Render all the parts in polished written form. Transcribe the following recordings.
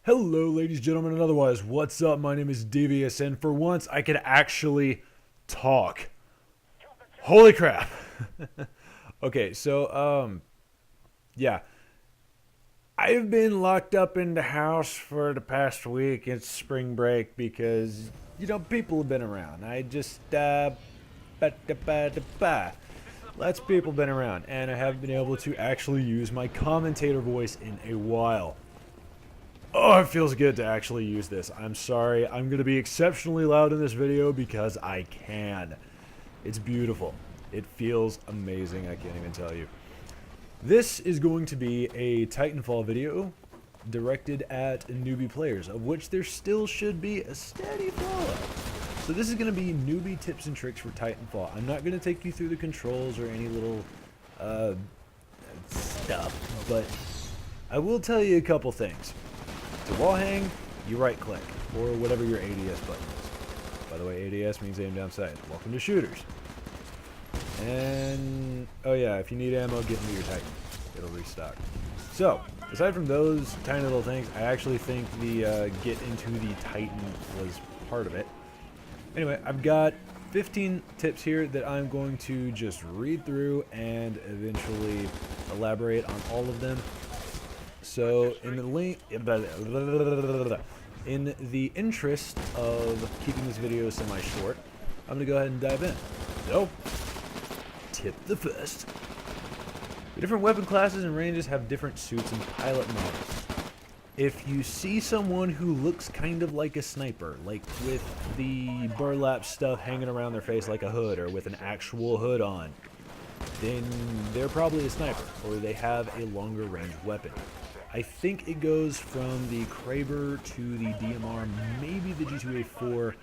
Hello, ladies, gentlemen, and otherwise. What's up? My name is Devious, and for once, I can actually talk. Holy crap! Okay, so yeah, I've been locked up in the house for the past week. It's spring break because people have been around. I just lots of people been around, and I haven't been able to actually use my commentator voice in a while. Oh, it feels good to actually use this. I'm sorry. I'm going to be exceptionally loud in this video because I can. It's beautiful. It feels amazing. I can't even tell you. This is going to be a Titanfall video directed at newbie players, of which there still should be a steady flow. So this is going to be newbie tips and tricks for Titanfall. I'm not going to take you through the controls or any little stuff, but I will tell you a couple things. To wall hang, you right click, or whatever your ADS button is. By the way, ADS means aim down sight. Welcome to shooters. And, oh yeah, if you need ammo, get into your Titan. It'll restock. So, aside from those tiny little things, I actually think the get into the Titan was part of it. Anyway, I've got 15 tips here that I'm going to just read through and eventually elaborate on all of them. So, in the interest of keeping this video semi-short, I'm going to go ahead and dive in. So, tip the first. The different weapon classes and ranges have different suits and pilot models. If you see someone who looks kind of like a sniper, like with the burlap stuff hanging around their face like a hood, or with an actual hood on, then they're probably a sniper, or they have a longer range weapon. I think it goes from the Kraber to the DMR, maybe the G2A4,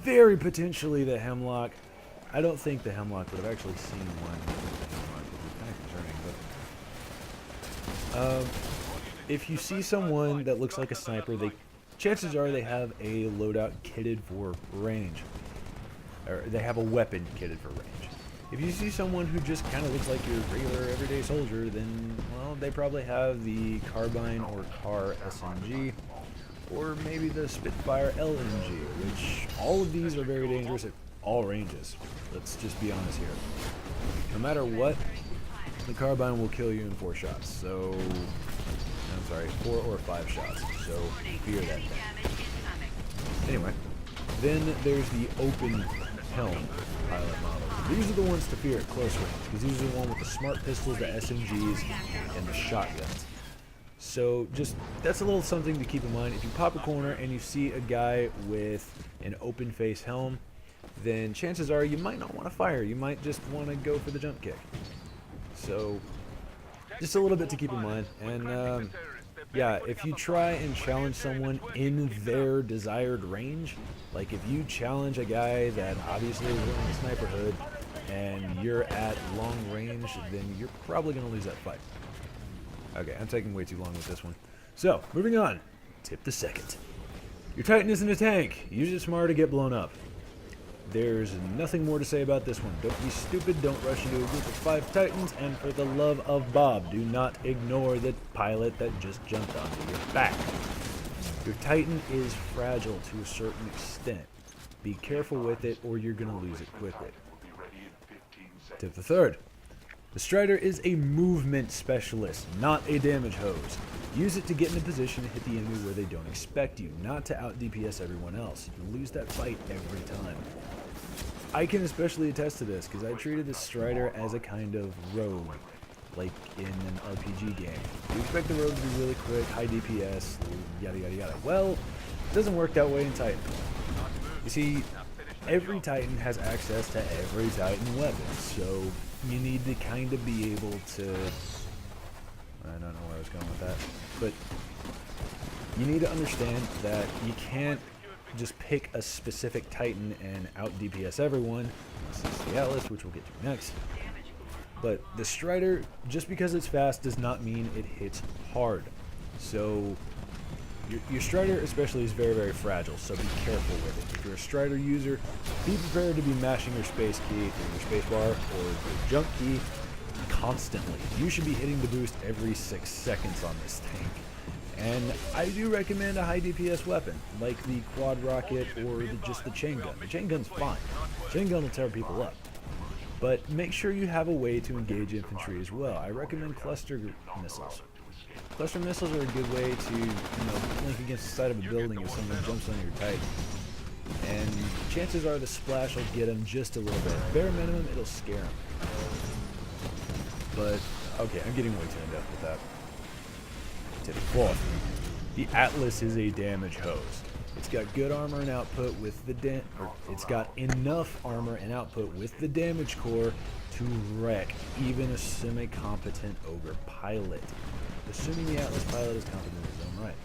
very potentially the Hemlock. I don't think the Hemlock would have actually seen one with the Hemlock, which is kind of concerning. But if you see someone that looks like a sniper, chances are they have a loadout kitted for range, or they have a weapon kitted for range. If you see someone who just kind of looks like your regular everyday soldier, then, well, they probably have the Carbine or Car SMG, or maybe the Spitfire LMG, which all of these are very dangerous at all ranges. Let's just be honest here. No matter what, the Carbine will kill you in 4 shots, so, I'm sorry, 4 or 5 shots, so fear that thing. Anyway, then there's the open helm pilot model. These are the ones to fear at close range, because these are the ones with the smart pistols, the SMGs, and the shotguns. So that's a little something to keep in mind. If you pop a corner and you see a guy with an open face helm, then chances are you might not want to fire. You might just want to go for the jump kick. So just a little bit to keep in mind. And yeah, if you try and challenge someone in their desired range, like if you challenge a guy that obviously is wearing a sniper hood and you're at long range, then you're probably going to lose that fight. Okay, I'm taking way too long with this one. So, moving on. Tip the second. Your Titan isn't a tank. Use it smart to get blown up. There's nothing more to say about this one. Don't be stupid, don't rush into a group of 5 Titans, and for the love of Bob, do not ignore the pilot that just jumped onto your back. Your Titan is fragile to a certain extent. Be careful with it, or you're going to lose it quickly. Tip the third. The Strider is a movement specialist, not a damage hose. Use it to get in a position to hit the enemy where they don't expect you, not to out-DPS everyone else. You lose that fight every time. I can especially attest to this, because I treated the Strider as a kind of rogue, like in an RPG game. You expect the rogue to be really quick, high DPS, yada yada yada. Well, it doesn't work that way in Titan. You see, every Titan has access to every Titan weapon, so you need to kind of be able to... I don't know where I was going with that, but you need to understand that you can't just pick a specific Titan and out DPS everyone. This is the Atlas, which we'll get to next. But the Strider, just because it's fast does not mean it hits hard. So your Strider especially is very, very fragile, so be careful with it. If you're a Strider user, be prepared to be mashing your space key, or your space bar, or your jump key constantly. You should be hitting the boost every 6 seconds on this tank. And I do recommend a high DPS weapon, like the quad rocket or just the chain gun. The chain gun's fine. Chain gun will tear people up. But make sure you have a way to engage infantry as well. I recommend cluster missiles. Cluster missiles are a good way to, blink against the side of a building if someone jumps on your Titan. And chances are the splash will get them just a little bit. Bare minimum, it'll scare them. But, okay, I'm getting way too in-depth with that. Titanfall. The Atlas is a damage hose. It's got good armor and output with the it's got enough armor and output with the damage core to wreck even a semi-competent ogre pilot. Assuming the Atlas pilot is competent in his own right.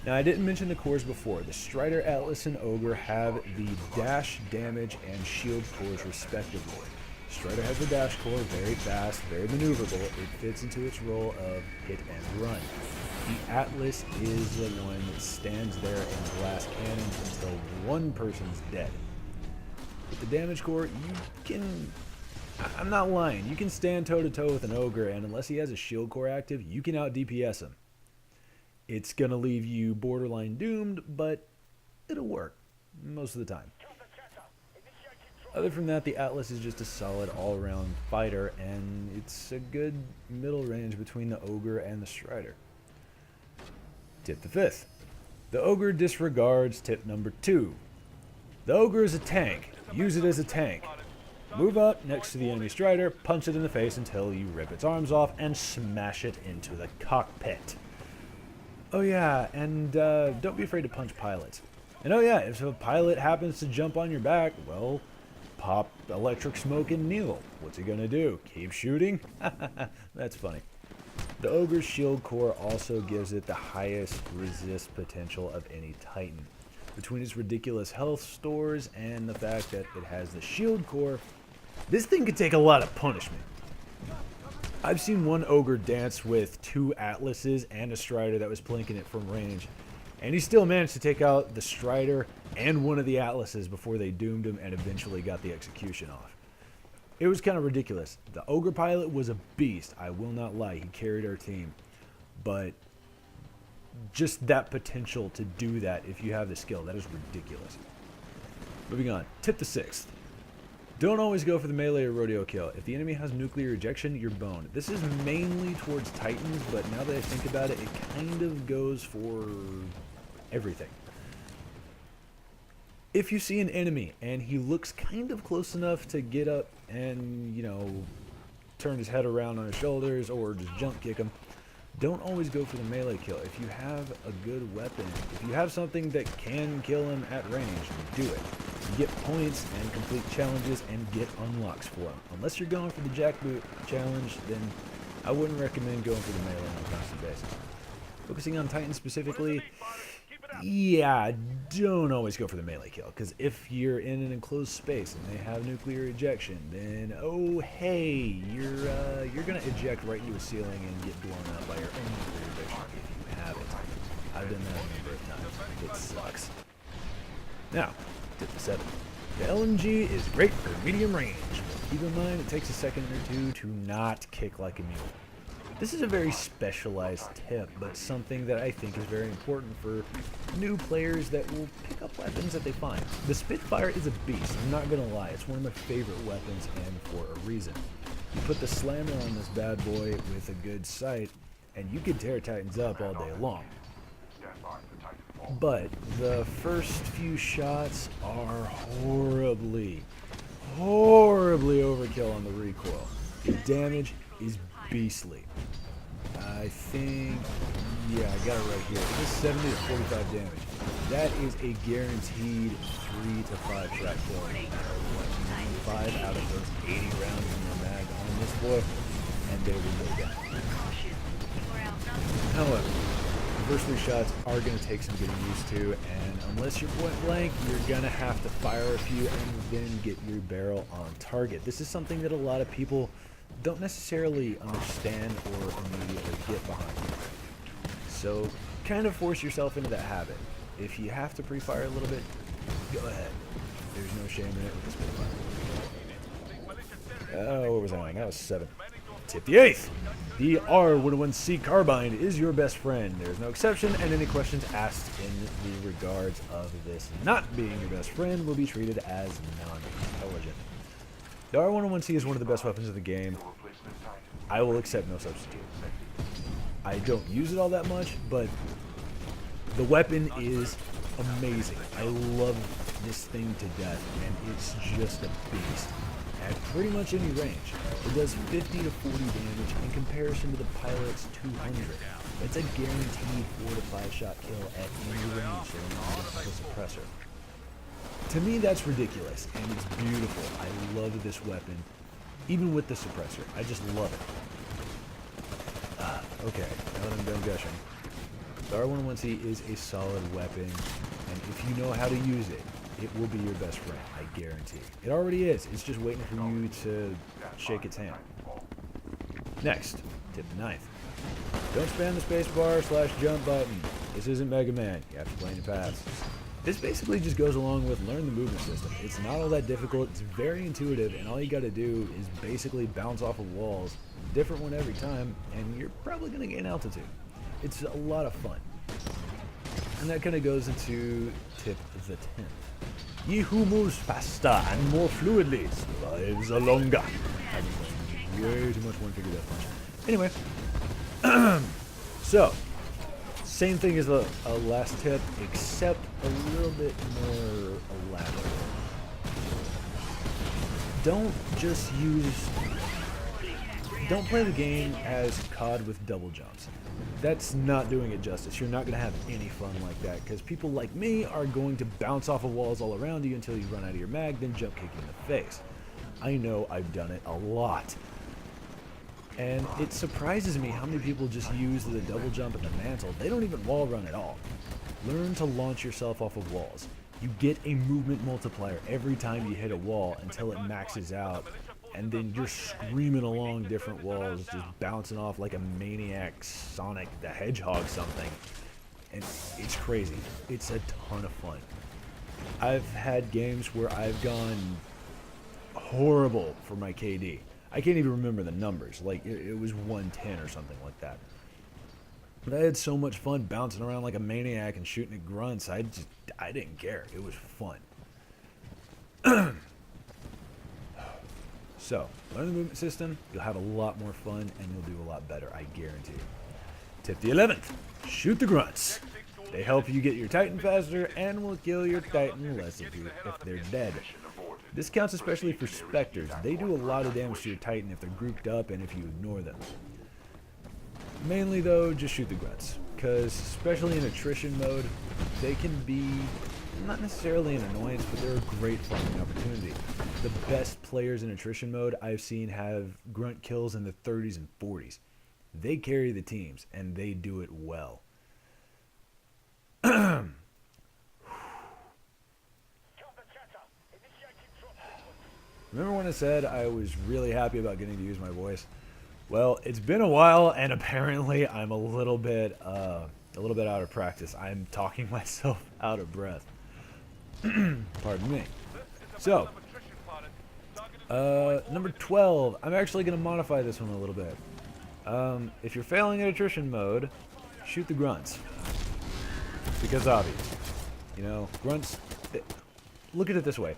Now, I didn't mention the cores before. The Strider, Atlas, and Ogre have the dash, damage, and shield cores respectively. Strider has the dash core, very fast, very maneuverable. It fits into its role of hit and run. The Atlas is the one that stands there and blasts cannons until one person's dead. With the damage core, you can... I'm not lying. You can stand toe-to-toe with an Ogre, and unless he has a shield core active, you can out-DPS him. It's going to leave you borderline doomed, but it'll work most of the time. Other from that, the Atlas is just a solid all-around fighter, and it's a good middle range between the Ogre and the Strider. Tip the fifth. The Ogre disregards tip number 2. The Ogre is a tank. Use it as a tank. Move up next to the enemy Strider, punch it in the face until you rip its arms off, and smash it into the cockpit. Oh yeah, and don't be afraid to punch pilots. And oh yeah, if a pilot happens to jump on your back, well, pop electric smoke and kneel. What's he gonna do? Keep shooting? That's funny. The Ogre's shield core also gives it the highest resist potential of any Titan. Between its ridiculous health stores and the fact that it has the shield core, this thing could take a lot of punishment. I've seen one Ogre dance with 2 Atlases and a Strider that was plinking it from range, and he still managed to take out the Strider and one of the Atlases before they doomed him and eventually got the execution off. It was kind of ridiculous. The Ogre pilot was a beast, I will not lie, he carried our team, but just that potential to do that if you have the skill, that is ridiculous. Moving on, tip the 6th. Don't always go for the melee or rodeo kill. If the enemy has nuclear ejection, you're boned. This is mainly towards Titans, but now that I think about it, it kind of goes for everything. If you see an enemy and he looks kind of close enough to get up and, turn his head around on his shoulders or just jump kick him, don't always go for the melee kill. If you have a good weapon, if you have something that can kill him at range, do it. Get points and complete challenges and get unlocks for them. Unless you're going for the jackboot challenge, then I wouldn't recommend going for the melee on a constant basis. Focusing on Titan specifically, yeah, don't always go for the melee kill, because if you're in an enclosed space and they have nuclear ejection, then oh hey, you're gonna eject right into a ceiling and get blown up by your own nuclear ejection if you have it. I've done that a number of times. It sucks. Now, tip the 7th. The LMG is great for medium range. Keep in mind it takes a second or two to not kick like a mule. This is a very specialized tip, but something that I think is very important for new players that will pick up weapons that they find. The Spitfire is a beast, I'm not gonna lie, it's one of my favorite weapons and for a reason. You put the slammer on this bad boy with a good sight, and you can tear Titans up all day long. But the first few shots are horribly overkill on the recoil. The damage is beastly. I think, yeah, I got it right here. This is 70 to 45 damage. That is a guaranteed 3 to 5 shot kill. No matter what. 5 out of those 80 rounds in your mag on this boy, and they will go down. However, the first 3 shots are going to take some getting used to, and unless you're point blank, you're going to have to fire a few and then get your barrel on target. This is something that a lot of people don't necessarily understand or immediately get behind. So kind of force yourself into that habit. If you have to pre-fire a little bit, go ahead. There's no shame in it with this Spitfire. Oh, what was I on? That was 7. Tip the 8th. The R101C carbine is your best friend. There's no exception, and any questions asked in the regards of this not being your best friend will be treated as non-intelligent. The R101C is one of the best weapons of the game. I will accept no substitute. I don't use it all that much, but the weapon is amazing. I love this thing to death, and it's just a beast. At pretty much any range. It does 50 to 40 damage in comparison to the pilot's 200. It's a guaranteed 4 to 5 shot kill at any range that you use a suppressor. To me, that's ridiculous, and it's beautiful. I love this weapon, even with the suppressor. I just love it. Okay, now that I'm done gushing. The R101C is a solid weapon, and if you know how to use it, it will be your best friend, I guarantee. It already is. It's just waiting for you to shake its hand. Next, tip the 9th. Don't spam the spacebar/jump button. This isn't Mega Man. You have to play in your paths. This basically just goes along with learn the movement system. It's not all that difficult. It's very intuitive, and all you got to do is basically bounce off of walls, different one every time, and you're probably going to gain altitude. It's a lot of fun. And that kind of goes into tip the 10th. He who moves faster and more fluidly survives longer. I've been playing way too much One Finger Death Punch. Anyway, so same thing as the last tip, except a little bit more elaborate. Don't play the game as COD with double jumps. That's not doing it justice. You're not going to have any fun like that, because people like me are going to bounce off of walls all around you until you run out of your mag, then jump kick you in the face. I know, I've done it a lot. And it surprises me how many people just use the double jump and the mantle. They don't even wall run at all. Learn to launch yourself off of walls. You get a movement multiplier every time you hit a wall until it maxes out, and then you're screaming along different walls, just bouncing off like a maniac Sonic the Hedgehog something. And it's crazy. It's a ton of fun. I've had games where I've gone horrible for my KD. I can't even remember the numbers. Like, it was 110 or something like that. But I had so much fun bouncing around like a maniac and shooting at grunts. I didn't care. It was fun. So, learn the movement system, you'll have a lot more fun, and you'll do a lot better, I guarantee you. Tip the 11th, shoot the grunts. They help you get your Titan faster, and will kill your Titan less if they're dead. This counts especially for Spectres. They do a lot of damage to your Titan if they're grouped up and if you ignore them. Mainly though, just shoot the grunts, because especially in attrition mode, they can be not necessarily an annoyance, but they're a great farming opportunity. The best players in attrition mode I've seen have grunt kills in the 30s and 40s. They carry the teams, and they do it well. Remember when I said I was really happy about getting to use my voice? Well, it's been a while, and apparently I'm a little bit out of practice. I'm talking myself out of breath. Pardon me. So, number 12. I'm actually going to modify this one a little bit. If you're failing in attrition mode, shoot the grunts. Because obvious. You know, grunts... Look at it this way.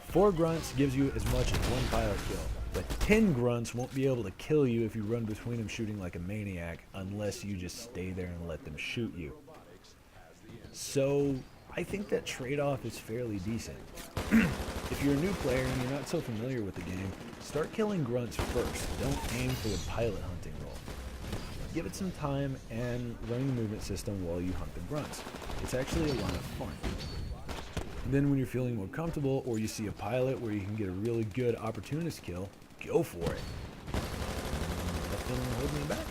4 grunts gives you as much as 1 pilot kill. But 10 grunts won't be able to kill you if you run between them shooting like a maniac, unless you just stay there and let them shoot you. So, I think that trade-off is fairly decent. If you're a new player and you're not so familiar with the game, start killing grunts first. Don't aim for the pilot hunting role. Give it some time and learn the movement system while you hunt the grunts. It's actually a lot of fun. And then when you're feeling more comfortable, or you see a pilot where you can get a really good opportunist kill, go for it. Nothing holding you back.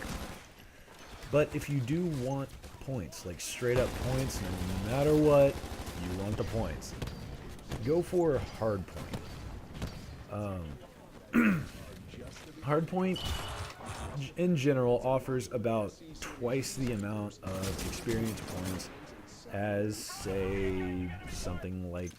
But if you do want points, like straight up points, no matter what, you want the points, go for hardpoint. Hardpoint in general offers about twice the amount of experience points as, say, something like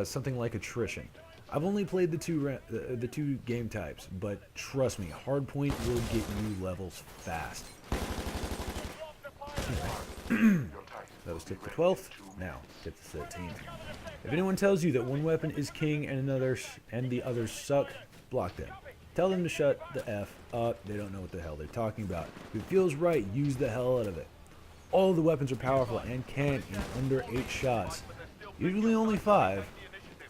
something like attrition. I've only played the two game types, but trust me, hardpoint will get you levels fast. That was tip the 12th. Now tip the 13th. If anyone tells you that one weapon is king and the others suck, block them. Tell them to shut the F up. They don't know what the hell they're talking about. If it feels right, use the hell out of it. All the weapons are powerful and can, in under 8 shots, usually only 5,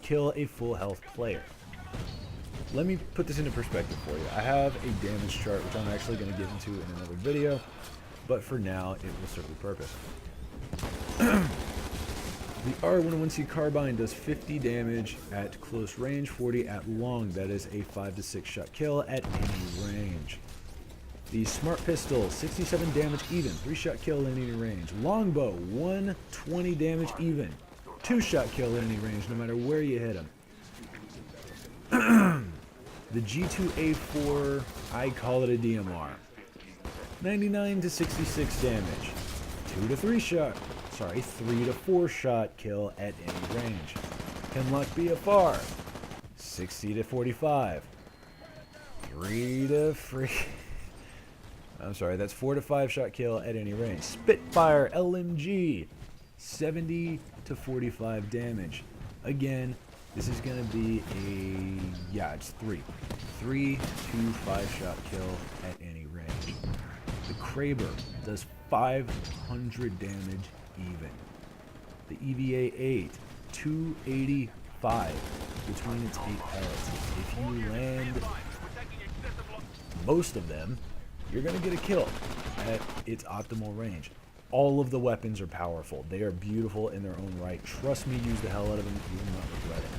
kill a full health player. Let me put this into perspective for you. I have a damage chart, which I'm actually going to get into in another video, but for now, it will serve the purpose. The R101C carbine does 50 damage at close range, 40 at long. That is a 5 to 6 shot kill at any range. The smart pistol, 67 damage even, 3 shot kill at any range. Longbow, 120 damage even, 2 shot kill at any range, no matter where you hit him. The G2A4, I call it a DMR. 99 to 66 damage, 3 to 4 shot kill at any range. Hemlock BFR, 60 to 45, 4 to 5 shot kill at any range. Spitfire LMG, 70 to 45 damage. Again, this is going to be it's 3 to 5 shot kill at any range. The Kraber does 500 damage even. The EVA-8, 285 between its 8 pellets. If you land most of them, you're going to get a kill at its optimal range. All of the weapons are powerful. They are beautiful in their own right. Trust me, use the hell out of them. You will not regret it.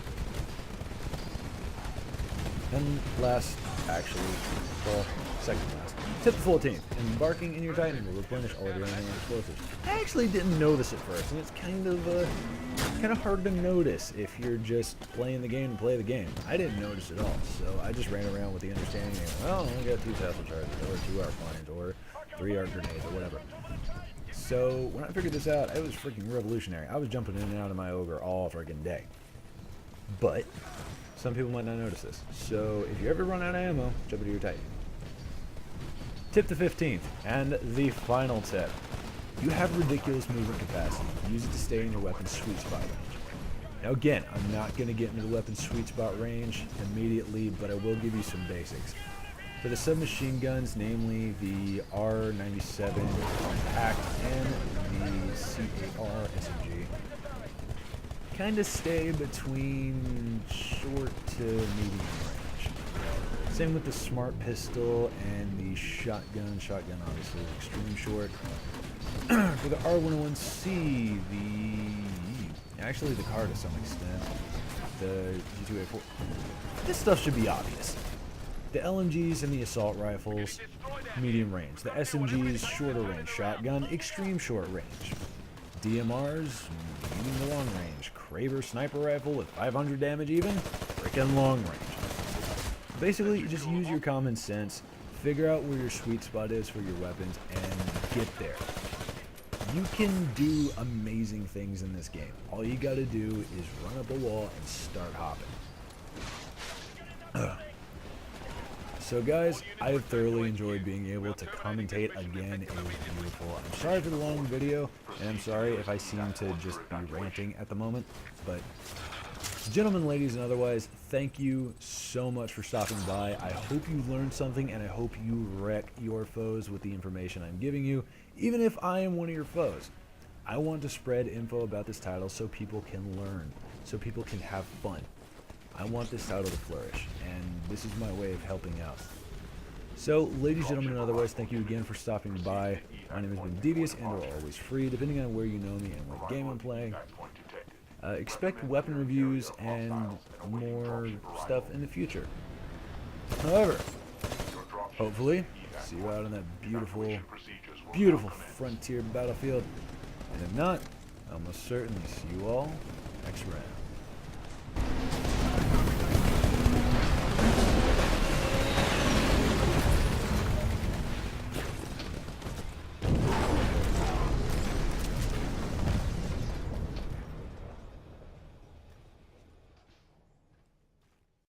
And last, second last. Tip the 14th. Embarking in your Titan will replenish all of your enemy explosives. I actually didn't notice it first, and it's kind of hard to notice if you're just playing the game to play the game. I didn't notice it all, so I just ran around with the understanding of, well, I got 2 tassel charges, or 2 arc lines, or 3 arc grenades, or whatever. So when I figured this out, it was freaking revolutionary. I was jumping in and out of my ogre all freaking day. But some people might not notice this. So if you ever run out of ammo, jump into your Titan. Tip the 15th, and the final tip. You have ridiculous movement capacity. Use it to stay in your weapon's sweet spot range. Now again, I'm not going to get into the weapon's sweet spot range immediately, but I will give you some basics. For the submachine guns, namely the R97 Compact and the CAR SMG, kind of stay between short to medium range. Same with the smart pistol and the shotgun. Shotgun obviously is extreme short. For the R101C, actually the car to some extent, the G2A4, this stuff should be obvious. The LMGs and the assault rifles, medium range. The SMGs, shorter range. Shotgun, extreme short range. DMRs, medium to long range. Kraber sniper rifle with 500 damage even, freaking long range. Basically, you just use your common sense, figure out where your sweet spot is for your weapons, and get there. You can do amazing things in this game. All you gotta do is run up a wall and start hopping. So guys, I have thoroughly enjoyed being able to commentate again. It was beautiful. I'm sorry for the long video, and I'm sorry if I seem to just be ranting at the moment, but gentlemen, ladies, and otherwise, thank you so much for stopping by. I hope you learned something, and I hope you wreck your foes with the information I'm giving you, even if I am one of your foes. I want to spread info about this title so people can learn, so people can have fun. I want this title to flourish, and this is my way of helping out. So, ladies, gentlemen, and otherwise, thank you again for stopping by. My name has been Devious and or always free, depending on where you know me and what game I'm playing. Expect weapon reviews and more stuff in the future. However, hopefully, see you out on that beautiful, beautiful frontier battlefield. And if not, I'll most certainly see you all next round.